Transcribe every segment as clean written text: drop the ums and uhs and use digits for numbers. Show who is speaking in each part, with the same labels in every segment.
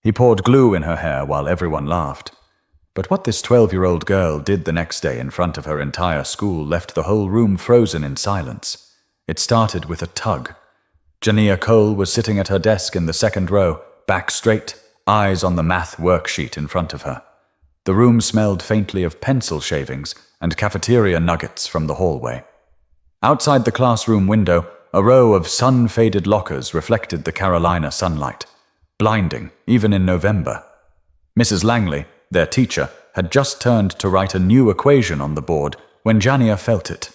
Speaker 1: He poured glue in her hair while everyone laughed. But what this 12-year-old girl did the next day in front of her entire school left the whole room frozen in silence. It started with a tug. Janiya Cole was sitting at her desk in the second row, back straight, eyes on the math worksheet in front of her. The room smelled faintly of pencil shavings and cafeteria nuggets from the hallway. Outside the classroom window, a row of sun-faded lockers reflected the Carolina sunlight, blinding even in November. Mrs. Langley, their teacher, had just turned to write a new equation on the board when Janiya felt it.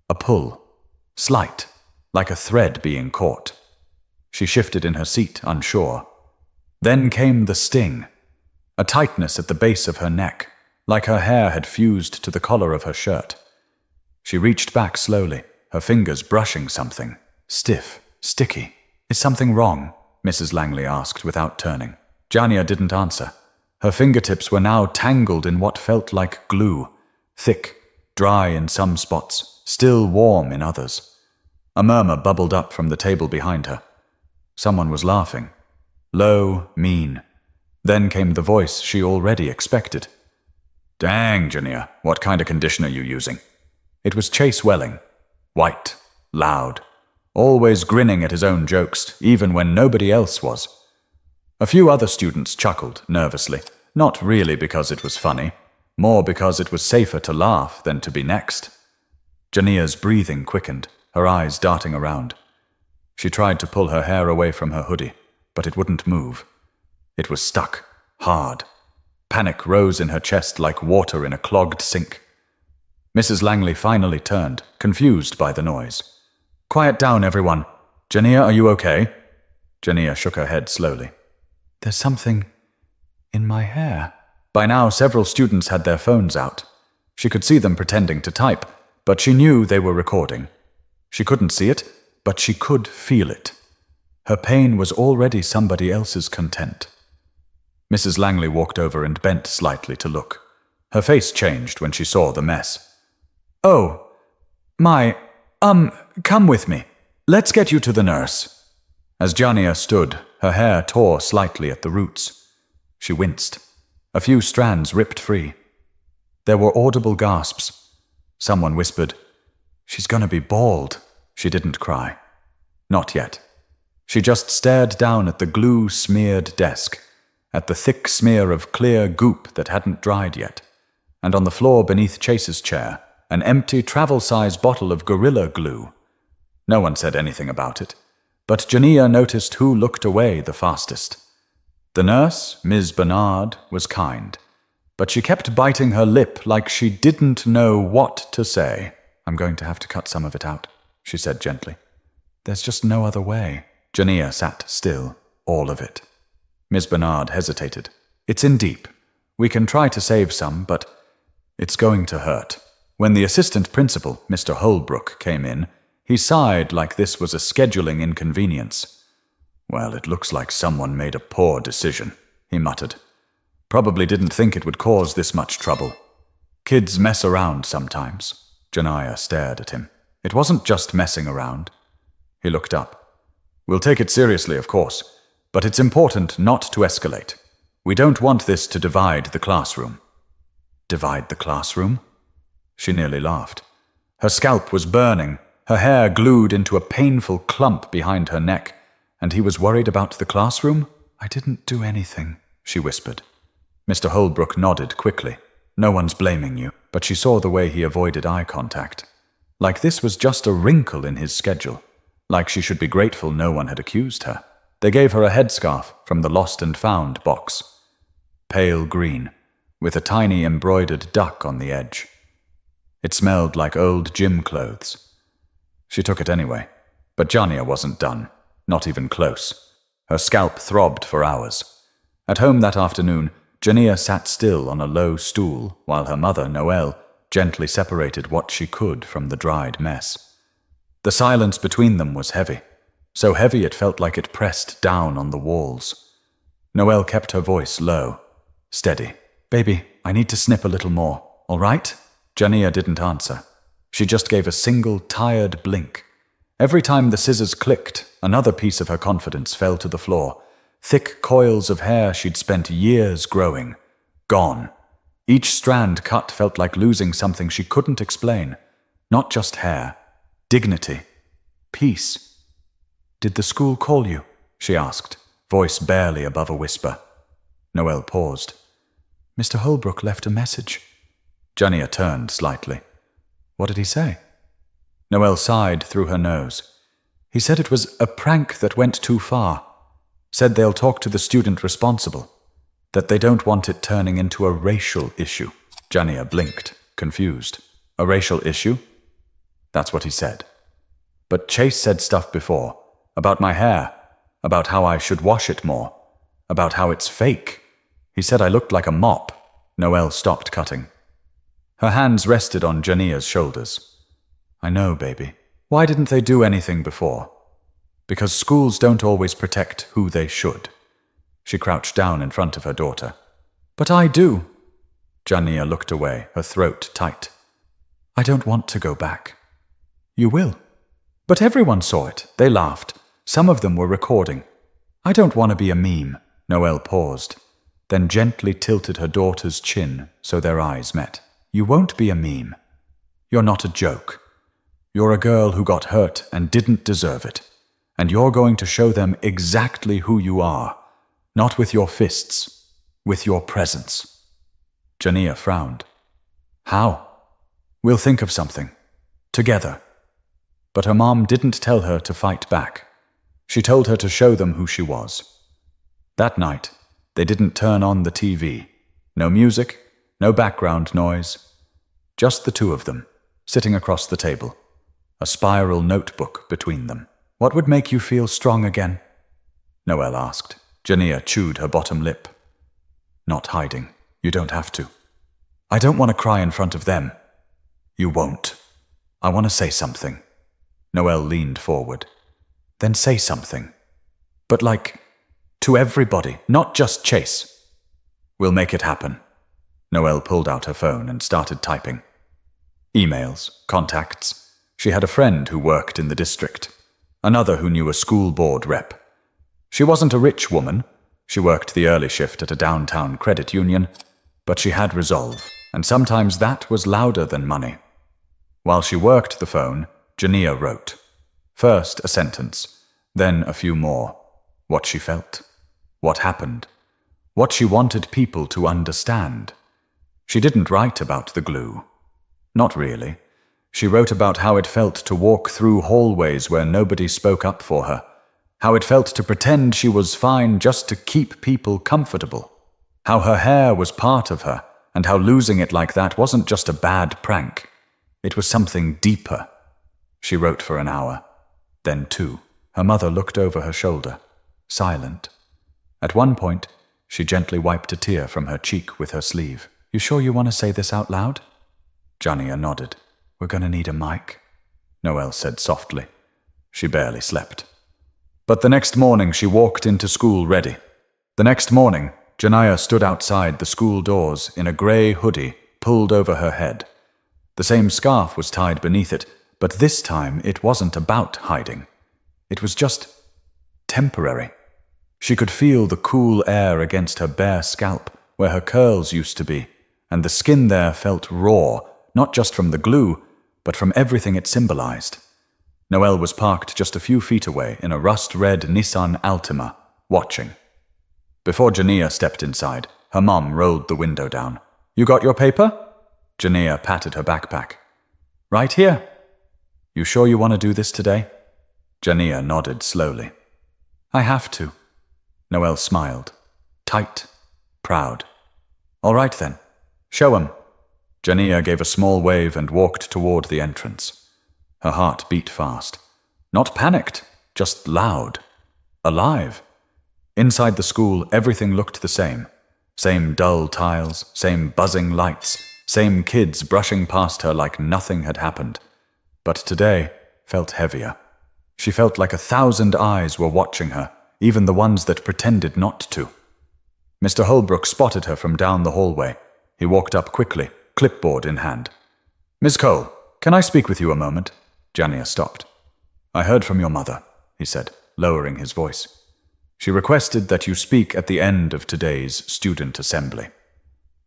Speaker 1: A pull, slight, like a thread being caught. She shifted in her seat, unsure. Then came the sting, a tightness at the base of her neck, like her hair had fused to the collar of her shirt. She reached back slowly, her fingers brushing something, stiff, sticky. "Is something wrong?" Mrs. Langley asked without turning. Janiya didn't answer. Her fingertips were now tangled in what felt like glue, thick, dry in some spots, still warm in others. A murmur bubbled up from the table behind her. Someone was laughing. Low, mean. Then came the voice she already expected. "Dang, Janiya, what kind of conditioner you using?" It was Chase Welling. White, loud, always grinning at his own jokes, even when nobody else was. A few other students chuckled nervously, not really because it was funny, more because it was safer to laugh than to be next. Janiya's breathing quickened, her eyes darting around. She tried to pull her hair away from her hoodie, but it wouldn't move. It was stuck, hard. Panic rose in her chest like water in a clogged sink. Mrs. Langley finally turned, confused by the noise. "Quiet down, everyone. Janiya, are you okay?" Janiya shook her head slowly. "There's something in my hair." By now, several students had their phones out. She could see them pretending to type, but she knew they were recording. She couldn't see it, but she could feel it. Her pain was already somebody else's content. Mrs. Langley walked over and bent slightly to look. Her face changed when she saw the mess. "Oh, come with me. Let's get you to the nurse." As Janiya stood, her hair tore slightly at the roots. She winced. A few strands ripped free. There were audible gasps. Someone whispered, "She's gonna be bald." She didn't cry. Not yet. She just stared down at the glue-smeared desk, at the thick smear of clear goop that hadn't dried yet, and on the floor beneath Chase's chair, an empty travel-size bottle of Gorilla Glue. No one said anything about it, but Janiya noticed who looked away the fastest. The nurse, Ms. Bernard, was kind, but she kept biting her lip like she didn't know what to say. "I'm going to have to cut some of it out," she said gently. "There's just no other way." Janiya sat still, all of it. Ms. Bernard hesitated. "It's in deep. We can try to save some, but it's going to hurt." When the assistant principal, Mr. Holbrook, came in, he sighed like this was a scheduling inconvenience. "Well, it looks like someone made a poor decision," he muttered. "Probably didn't think it would cause this much trouble. Kids mess around sometimes." Janiya stared at him. It wasn't just messing around. He looked up. "We'll take it seriously, of course, but it's important not to escalate. We don't want this to divide the classroom." "Divide the classroom?" She nearly laughed. Her scalp was burning, her hair glued into a painful clump behind her neck, and he was worried about the classroom? "I didn't do anything," she whispered. Mr. Holbrook nodded quickly. "No one's blaming you," but she saw the way he avoided eye contact. Like this was just a wrinkle in his schedule. Like she should be grateful no one had accused her. They gave her a headscarf from the Lost and Found box. Pale green, with a tiny embroidered duck on the edge. It smelled like old gym clothes. She took it anyway, but Janiya wasn't done, not even close. Her scalp throbbed for hours. At home that afternoon, Janiya sat still on a low stool while her mother, Noelle, gently separated what she could from the dried mess. The silence between them was heavy, so heavy it felt like it pressed down on the walls. Noelle kept her voice low, steady. "Baby, I need to snip a little more, all right?" Janiya didn't answer. She just gave a single, tired blink. Every time the scissors clicked, another piece of her confidence fell to the floor. Thick coils of hair she'd spent years growing. Gone. Each strand cut felt like losing something she couldn't explain. Not just hair. Dignity. Peace. "Did the school call you?" she asked, voice barely above a whisper. Noelle paused. "Mr. Holbrook left a message." Janiya turned slightly. "What did he say?" Noelle sighed through her nose. "He said it was a prank that went too far. Said they'll talk to the student responsible. That they don't want it turning into a racial issue." Janiya blinked, confused. "A racial issue?" "That's what he said. But Chase said stuff before. About my hair. About how I should wash it more. About how it's fake. He said I looked like a mop." Noelle stopped cutting. Her hands rested on Janiya's shoulders. "I know, baby. Why didn't they do anything before?" "Because schools don't always protect who they should." She crouched down in front of her daughter. "But I do." Janiya looked away, her throat tight. "I don't want to go back." "You will." "But everyone saw it. They laughed. Some of them were recording. I don't want to be a meme." Noelle paused, then gently tilted her daughter's chin so their eyes met. "You won't be a meme. You're not a joke. You're a girl who got hurt and didn't deserve it. And you're going to show them exactly who you are. Not with your fists, with your presence." Janiya frowned. "How?" "We'll think of something. Together." But her mom didn't tell her to fight back. She told her to show them who she was. That night, they didn't turn on the TV. No music, no background noise. Just the two of them, sitting across the table. A spiral notebook between them. "What would make you feel strong again?" Noelle asked. Janiya chewed her bottom lip. "Not hiding. You don't have to. I don't want to cry in front of them." "You won't. I want to say something." Noelle leaned forward. "Then say something. But like, to everybody, not just Chase." "We'll make it happen." Noelle pulled out her phone and started typing. Emails, contacts. She had a friend who worked in the district. Another who knew a school board rep. She wasn't a rich woman. She worked the early shift at a downtown credit union. But she had resolve, and sometimes that was louder than money. While she worked the phone, Janiya wrote. First a sentence, then a few more. What she felt. What happened. What she wanted people to understand. She didn't write about the glue. Not really. She wrote about how it felt to walk through hallways where nobody spoke up for her. How it felt to pretend she was fine just to keep people comfortable. How her hair was part of her, and how losing it like that wasn't just a bad prank. It was something deeper. She wrote for an hour. Then 2. Her mother looked over her shoulder, silent. At one point, she gently wiped a tear from her cheek with her sleeve. "You sure you want to say this out loud?" Janiya nodded. "We're going to need a mic," Noelle said softly. She barely slept. But the next morning she walked into school ready. The next morning, Janiya stood outside the school doors in a grey hoodie pulled over her head. The same scarf was tied beneath it, but this time it wasn't about hiding. It was just temporary. She could feel the cool air against her bare scalp, where her curls used to be, and the skin there felt raw, not just from the glue, but from everything it symbolized. Noelle was parked just a few feet away in a rust-red Nissan Altima, watching. Before Janiya stepped inside, her mom rolled the window down. "You got your paper?" Janiya patted her backpack. "Right here." "You sure you want to do this today?" Janiya nodded slowly. "I have to." Noelle smiled. Tight. Proud. "All right then. Show 'em." Janiya gave a small wave and walked toward the entrance. Her heart beat fast. Not panicked, just loud. Alive. Inside the school, everything looked the same. Same dull tiles, same buzzing lights, same kids brushing past her like nothing had happened. But today felt heavier. She felt like 1,000 eyes were watching her, even the ones that pretended not to. Mr. Holbrook spotted her from down the hallway. He walked up quickly, clipboard in hand. "Miss Cole, can I speak with you a moment?" Janiya stopped. "I heard from your mother," he said, lowering his voice. She requested that you speak at the end of today's student assembly.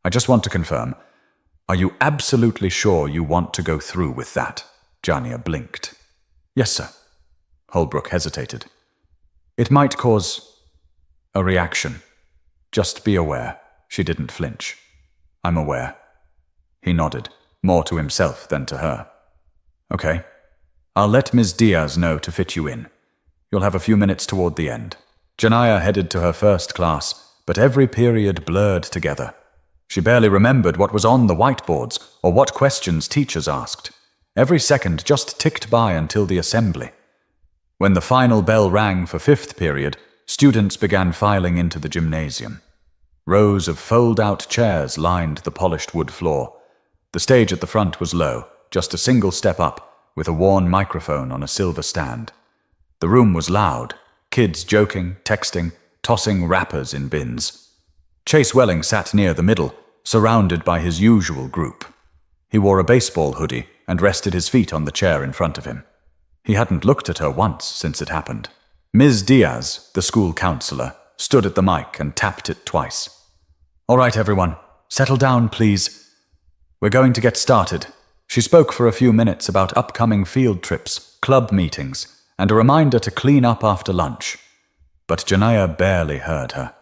Speaker 1: I just want to confirm, are you absolutely sure you want to go through with that? Janiya blinked. Yes, sir. Holbrook hesitated. It might cause a reaction. Just be aware. She didn't flinch. I'm aware. He nodded, more to himself than to her. Okay. I'll let Ms. Diaz know to fit you in. You'll have a few minutes toward the end. Janiya headed to her first class, but every period blurred together. She barely remembered what was on the whiteboards or what questions teachers asked. Every second just ticked by until the assembly. When the final bell rang for fifth period, students began filing into the gymnasium. Rows of fold-out chairs lined the polished wood floor. The stage at the front was low, just a single step up, with a worn microphone on a silver stand. The room was loud, kids joking, texting, tossing wrappers in bins. Chase Welling sat near the middle, surrounded by his usual group. He wore a baseball hoodie and rested his feet on the chair in front of him. He hadn't looked at her once since it happened. Ms. Diaz, the school counselor, stood at the mic and tapped it twice. All right, everyone, settle down, please. We're going to get started. She spoke for a few minutes about upcoming field trips, club meetings, and a reminder to clean up after lunch. But Janiya barely heard her.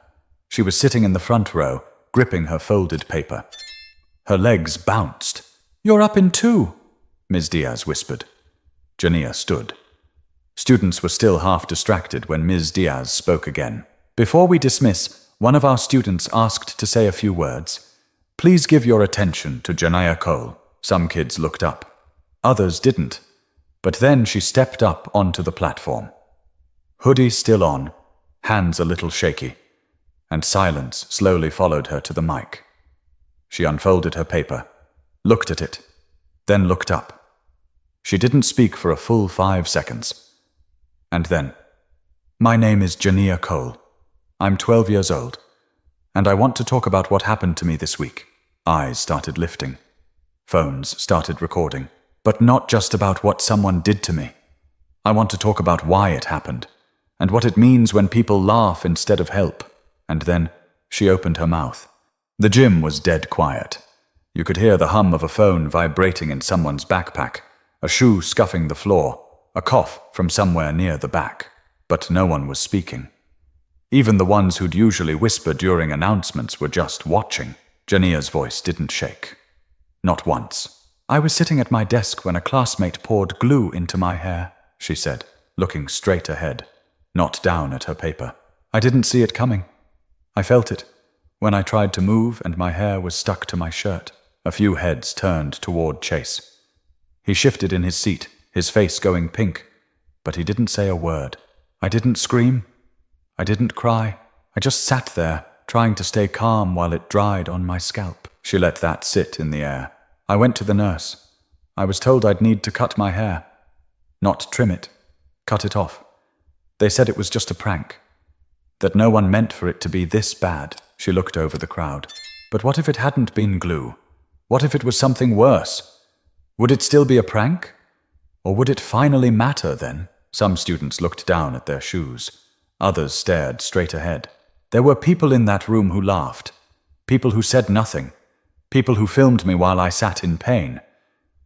Speaker 1: She was sitting in the front row, gripping her folded paper. Her legs bounced. You're up in 2, Ms. Diaz whispered. Janiya stood. Students were still half distracted when Ms. Diaz spoke again. Before we dismiss, one of our students asked to say a few words. Please give your attention to Janiya Cole. Some kids looked up. Others didn't. But then she stepped up onto the platform. Hoodie still on, hands a little shaky, and silence slowly followed her to the mic. She unfolded her paper, looked at it, then looked up. She didn't speak for a full 5 seconds. And then, my name is Janiya Cole. I'm 12 years old, and I want to talk about what happened to me this week. Eyes started lifting. Phones started recording. But not just about what someone did to me. I want to talk about why it happened, and what it means when people laugh instead of help. And then she opened her mouth. The gym was dead quiet. You could hear the hum of a phone vibrating in someone's backpack, a shoe scuffing the floor, a cough from somewhere near the back. But no one was speaking. Even the ones who'd usually whisper during announcements were just watching. Janiya's voice didn't shake. Not once. I was sitting at my desk when a classmate poured glue into my hair, she said, looking straight ahead, not down at her paper. I didn't see it coming. I felt it when I tried to move and my hair was stuck to my shirt. A few heads turned toward Chase. He shifted in his seat, his face going pink, but he didn't say a word. I didn't scream. I didn't cry. I just sat there, trying to stay calm while it dried on my scalp. She let that sit in the air. I went to the nurse. I was told I'd need to cut my hair. Not trim it. Cut it off. They said it was just a prank. That no one meant for it to be this bad. She looked over the crowd. But what if it hadn't been glue? What if it was something worse? Would it still be a prank? Or would it finally matter then? Some students looked down at their shoes. Others stared straight ahead. There were people in that room who laughed. People who said nothing. People who filmed me while I sat in pain.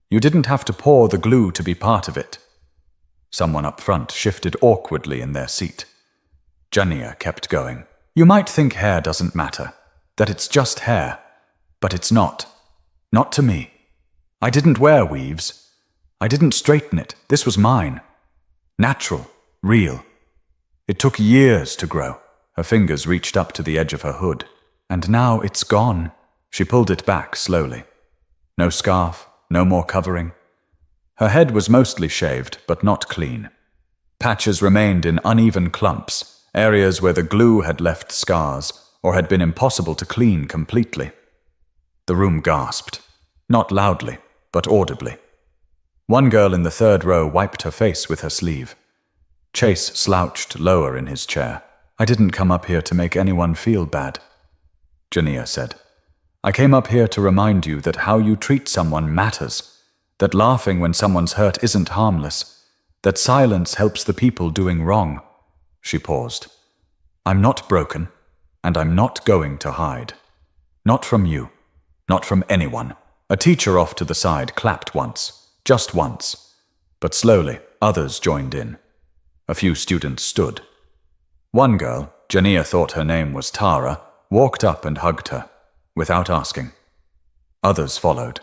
Speaker 1: You didn't have to pour the glue to be part of it. Someone up front shifted awkwardly in their seat. Janiya kept going. You might think hair doesn't matter, that it's just hair, but it's not. Not to me. I didn't wear weaves. I didn't straighten it. This was mine. Natural, real. It took years to grow. Her fingers reached up to the edge of her hood. And now it's gone. She pulled it back slowly. No scarf, no more covering. Her head was mostly shaved, but not clean. Patches remained in uneven clumps, areas where the glue had left scars or had been impossible to clean completely. The room gasped, not loudly, but audibly. One girl in the third row wiped her face with her sleeve. Chase slouched lower in his chair. I didn't come up here to make anyone feel bad, Janiya said. I came up here to remind you that how you treat someone matters, that laughing when someone's hurt isn't harmless, that silence helps the people doing wrong. She paused. I'm not broken, and I'm not going to hide. Not from you, not from anyone. A teacher off to the side clapped once, just once. But slowly, others joined in. A few students stood. One girl, Janiya thought her name was Tara, walked up and hugged her, without asking. Others followed.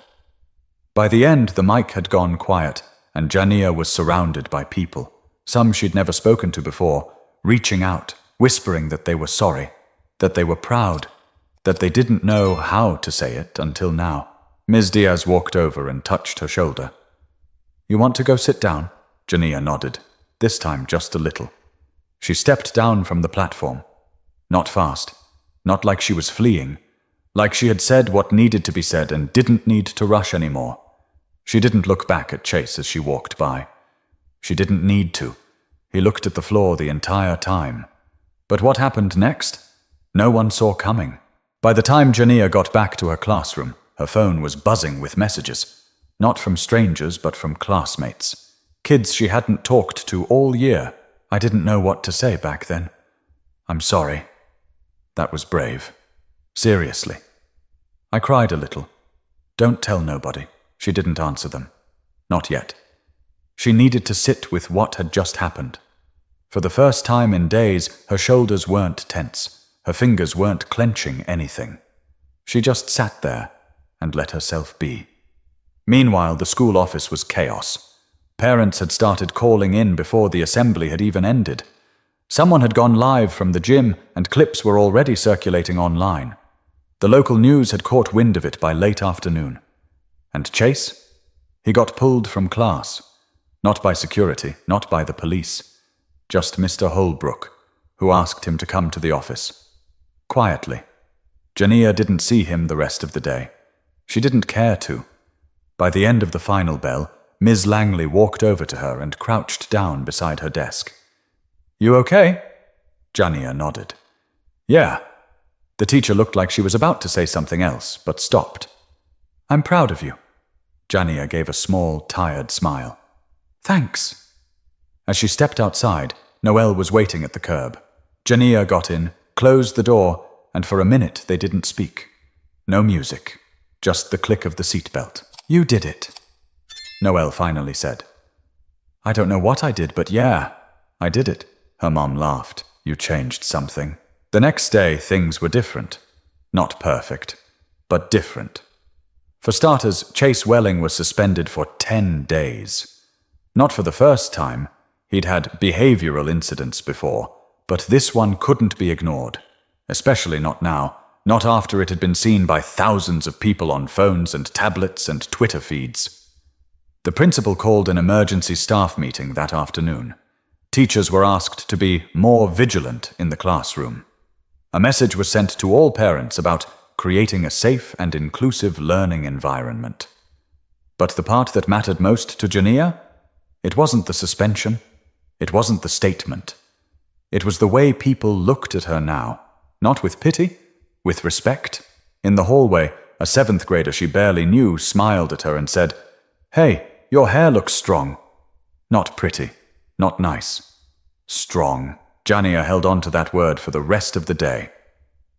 Speaker 1: By the end, the mic had gone quiet, and Janiya was surrounded by people, some she'd never spoken to before, reaching out, whispering that they were sorry, that they were proud, that they didn't know how to say it until now. Ms. Diaz walked over and touched her shoulder. You want to go sit down? Janiya nodded, this time just a little. She stepped down from the platform. Not fast, not like she was fleeing, like she had said what needed to be said and didn't need to rush anymore. She didn't look back at Chase as she walked by. She didn't need to. He looked at the floor the entire time. But what happened next? No one saw coming. By the time Janiya got back to her classroom, her phone was buzzing with messages. Not from strangers, but from classmates. Kids she hadn't talked to all year. I didn't know what to say back then. I'm sorry. That was brave. Seriously. I cried a little. Don't tell nobody. She didn't answer them. Not yet. She needed to sit with what had just happened. For the first time in days, her shoulders weren't tense. Her fingers weren't clenching anything. She just sat there and let herself be. Meanwhile, the school office was chaos. Parents had started calling in before the assembly had even ended. Someone had gone live from the gym, and clips were already circulating online. The local news had caught wind of it by late afternoon. And Chase? He got pulled from class. Not by security, not by the police. Just Mr. Holbrook, who asked him to come to the office. Quietly. Janiya didn't see him the rest of the day. She didn't care to. By the end of the final bell, Ms. Langley walked over to her and crouched down beside her desk. You okay? Janiya nodded. Yeah. The teacher looked like she was about to say something else, but stopped. I'm proud of you. Janiya gave a small, tired smile. Thanks. As she stepped outside, Noelle was waiting at the curb. Janiya got in, closed the door, and for a minute they didn't speak. No music, just the click of the seatbelt. You did it, Noelle finally said. I don't know what I did, but yeah, I did it. Her mom laughed. You changed something. The next day, things were different. Not perfect, but different. For starters, Chase Welling was suspended for 10 days. Not for the first time. He'd had behavioral incidents before, but this one couldn't be ignored. Especially not now, not after it had been seen by thousands of people on phones and tablets and Twitter feeds. The principal called an emergency staff meeting that afternoon. Teachers were asked to be more vigilant in the classroom. A message was sent to all parents about creating a safe and inclusive learning environment. But the part that mattered most to Janiya? It wasn't the suspension. It wasn't the statement. It was the way people looked at her now, not with pity, with respect. In the hallway, a 7th grader she barely knew smiled at her and said, Hey, your hair looks strong. Not pretty, not nice. Strong. Janiya held on to that word for the rest of the day.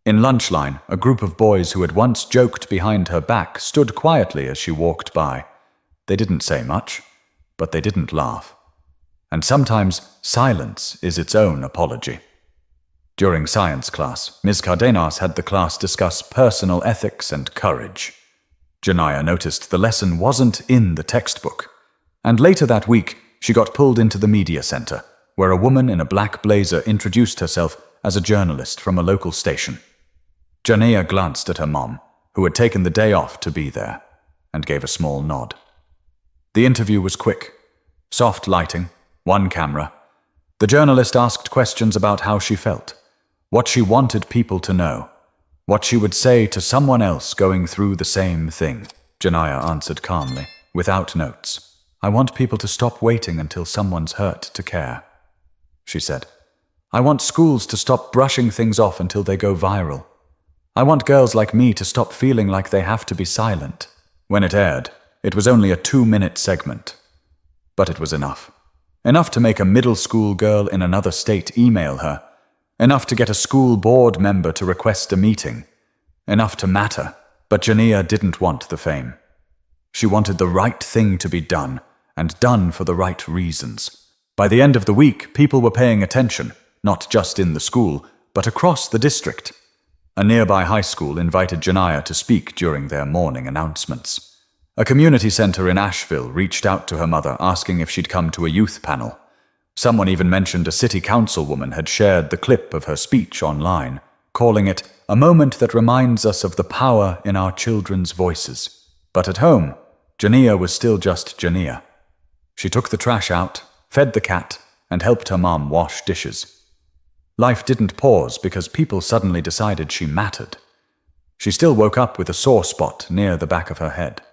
Speaker 1: In lunchline, a group of boys who had once joked behind her back stood quietly as she walked by. They didn't say much, but they didn't laugh. And sometimes silence is its own apology. During science class, Ms. Cardenas had the class discuss personal ethics and courage. Janiya noticed the lesson wasn't in the textbook. And later that week, she got pulled into the media center, where a woman in a black blazer introduced herself as a journalist from a local station. Janiya glanced at her mom, who had taken the day off to be there, and gave a small nod. The interview was quick. Soft lighting, one camera. The journalist asked questions about how she felt, what she wanted people to know, what she would say to someone else going through the same thing. Janiya answered calmly, without notes. I want people to stop waiting until someone's hurt to care, she said. I want schools to stop brushing things off until they go viral. I want girls like me to stop feeling like they have to be silent. When it aired, it was only a 2-minute segment. But it was enough. Enough to make a middle school girl in another state email her, Enough to get a school board member to request a meeting. Enough to matter, but Janiya didn't want the fame. She wanted the right thing to be done, and done for the right reasons. By the end of the week, people were paying attention, not just in the school, but across the district. A nearby high school invited Janiya to speak during their morning announcements. A community center in Asheville reached out to her mother asking if she'd come to a youth panel. Someone even mentioned a city councilwoman had shared the clip of her speech online, calling it a moment that reminds us of the power in our children's voices. But at home, Janiya was still just Janiya. She took the trash out, fed the cat, and helped her mom wash dishes. Life didn't pause because people suddenly decided she mattered. She still woke up with a sore spot near the back of her head.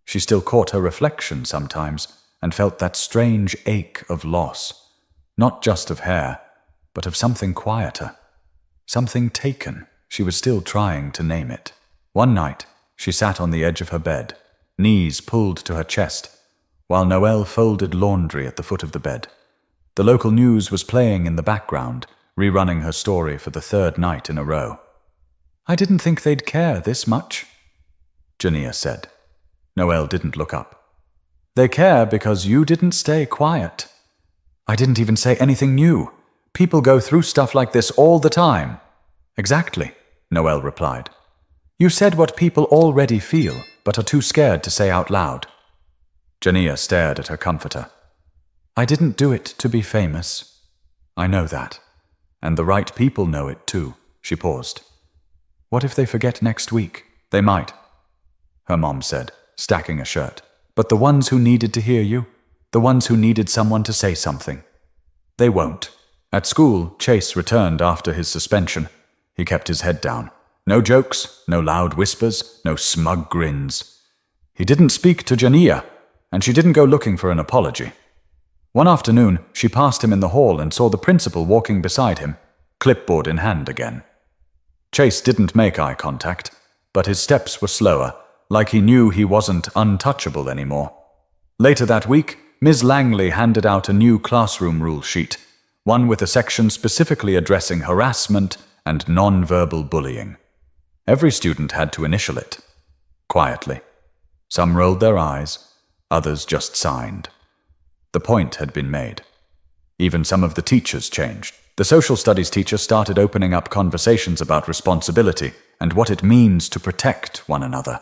Speaker 1: She still caught her reflection sometimes and felt that strange ache of loss, not just of hair, but of something quieter, something taken. She was still trying to name it. One night, she sat on the edge of her bed, knees pulled to her chest, while Noelle folded laundry at the foot of the bed. The local news was playing in the background, rerunning her story for the third night in a row. "I didn't think they'd care this much," Janiya said. Noelle didn't look up. "They care because you didn't stay quiet." "I didn't even say anything new. People go through stuff like this all the time." "Exactly," Noelle replied. "You said what people already feel, but are too scared to say out loud." Janiya stared at her comforter. "I didn't do it to be famous. I know that. And the right people know it too." She paused. "What if they forget next week?" "They might," her mom said, stacking a shirt. "But the ones who needed to hear you, the ones who needed someone to say something, they won't." At school, Chase returned after his suspension. He kept his head down. No jokes, no loud whispers, no smug grins. He didn't speak to Janiya, and she didn't go looking for an apology. One afternoon, she passed him in the hall and saw the principal walking beside him, clipboard in hand again. Chase didn't make eye contact, but his steps were slower, like he knew he wasn't untouchable anymore. Later that week, Ms. Langley handed out a new classroom rule sheet, one with a section specifically addressing harassment and non-verbal bullying. Every student had to initial it, quietly. Some rolled their eyes, others just signed. The point had been made. Even some of the teachers changed. The social studies teacher started opening up conversations about responsibility and what it means to protect one another.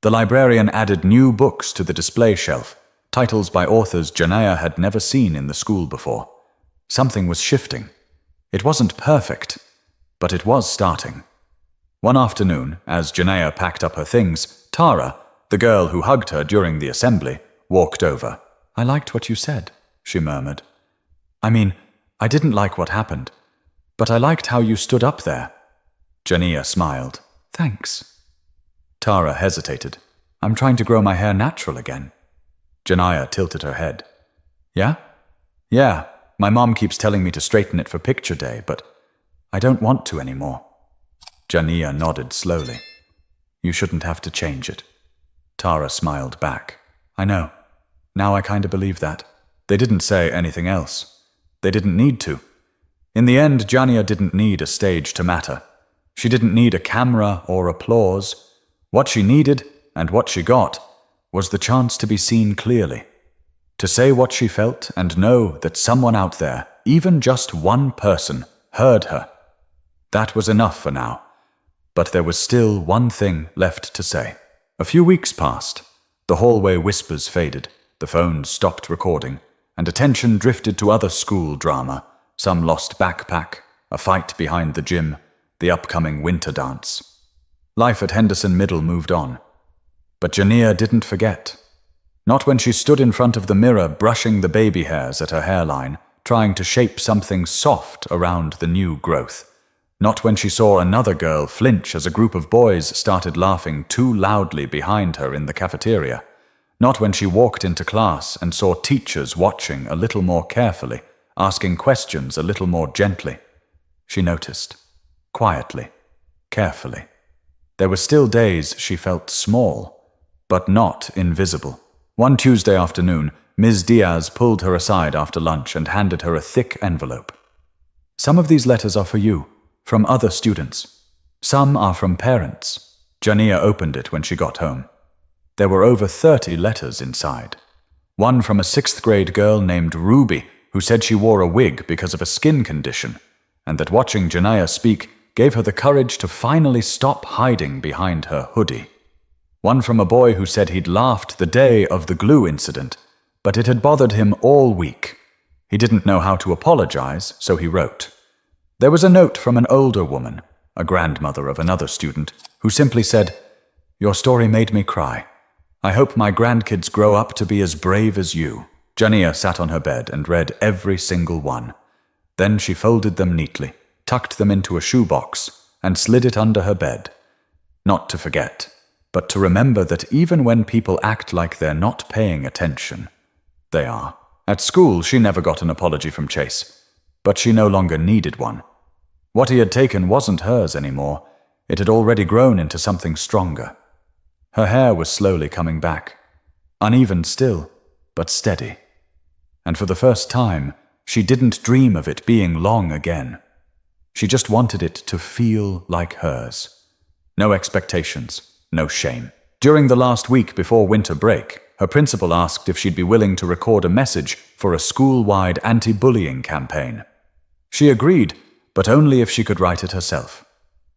Speaker 1: The librarian added new books to the display shelf, titles by authors Janiya had never seen in the school before. Something was shifting. It wasn't perfect, but it was starting. One afternoon, as Janiya packed up her things, Tara, the girl who hugged her during the assembly, walked over. "I liked what you said," she murmured. "I mean, I didn't like what happened, but I liked how you stood up there." Janiya smiled. "Thanks." Tara hesitated. "I'm trying to grow my hair natural again." Janiya tilted her head. "Yeah? Yeah, my mom keeps telling me to straighten it for picture day, but I don't want to anymore." Janiya nodded slowly. "You shouldn't have to change it." Tara smiled back. "I know. Now I kind of believe that." They didn't say anything else. They didn't need to. In the end, Janiya didn't need a stage to matter. She didn't need a camera or applause. What she needed, and what she got, was the chance to be seen clearly. To say what she felt and know that someone out there, even just one person, heard her. That was enough for now. But there was still one thing left to say. A few weeks passed. The hallway whispers faded. The phones stopped recording, and attention drifted to other school drama, some lost backpack, a fight behind the gym, the upcoming winter dance. Life at Henderson Middle moved on. But Janiya didn't forget. Not when she stood in front of the mirror brushing the baby hairs at her hairline, trying to shape something soft around the new growth. Not when she saw another girl flinch as a group of boys started laughing too loudly behind her in the cafeteria. Not when she walked into class and saw teachers watching a little more carefully, asking questions a little more gently. She noticed. Quietly. Carefully. There were still days she felt small, but not invisible. One Tuesday afternoon, Ms. Diaz pulled her aside after lunch and handed her a thick envelope. Some of these letters are for you, from other students. Some are from parents. Janiya opened it when she got home. There were over 30 letters inside. One from a 6th grade girl named Ruby, who said she wore a wig because of a skin condition, and that watching Janiya speak gave her the courage to finally stop hiding behind her hoodie. One from a boy who said he'd laughed the day of the glue incident, but it had bothered him all week. He didn't know how to apologize, so he wrote. There was a note from an older woman, a grandmother of another student, who simply said, "Your story made me cry. I hope my grandkids grow up to be as brave as you." Janiya sat on her bed and read every single one. Then she folded them neatly, tucked them into a shoebox, and slid it under her bed. Not to forget, but to remember that even when people act like they're not paying attention, they are. At school, she never got an apology from Chase, but she no longer needed one. What he had taken wasn't hers anymore. It had already grown into something stronger. Her hair was slowly coming back, uneven still, but steady. And for the first time, she didn't dream of it being long again. She just wanted it to feel like hers. No expectations, no shame. During the last week before winter break, her principal asked if she'd be willing to record a message for a school-wide anti-bullying campaign. She agreed, but only if she could write it herself.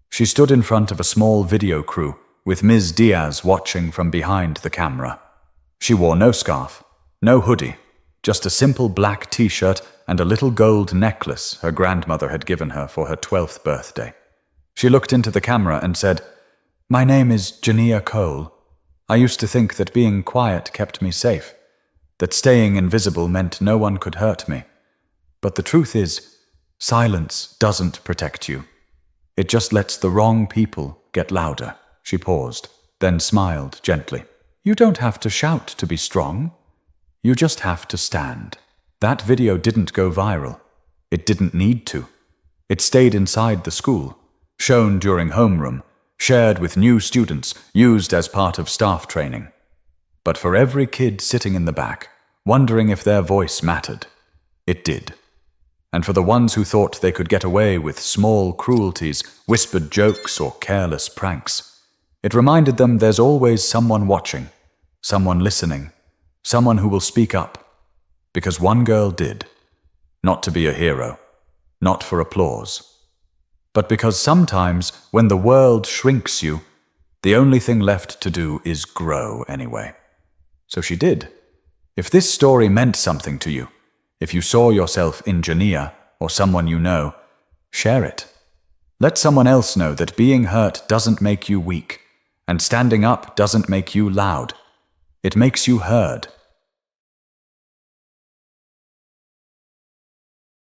Speaker 1: She stood in front of a small video crew, with Ms. Diaz watching from behind the camera. She wore no scarf, no hoodie, just a simple black t-shirt and a little gold necklace her grandmother had given her for her 12th birthday. She looked into the camera and said, "My name is Janiya Cole. I used to think that being quiet kept me safe, that staying invisible meant no one could hurt me. But the truth is, silence doesn't protect you. It just lets the wrong people get louder." She paused, then smiled gently. "You don't have to shout to be strong. You just have to stand." That video didn't go viral. It didn't need to. It stayed inside the school, shown during homeroom, shared with new students, used as part of staff training. But for every kid sitting in the back, wondering if their voice mattered, it did. And for the ones who thought they could get away with small cruelties, whispered jokes, or careless pranks, it reminded them there's always someone watching, someone listening, someone who will speak up. Because one girl did. Not to be a hero, not for applause, but because sometimes when the world shrinks you, the only thing left to do is grow anyway. So she did. If this story meant something to you, if you saw yourself in Janiya or someone you know, share it. Let someone else know that being hurt doesn't make you weak, and standing up doesn't make you loud. It makes you heard.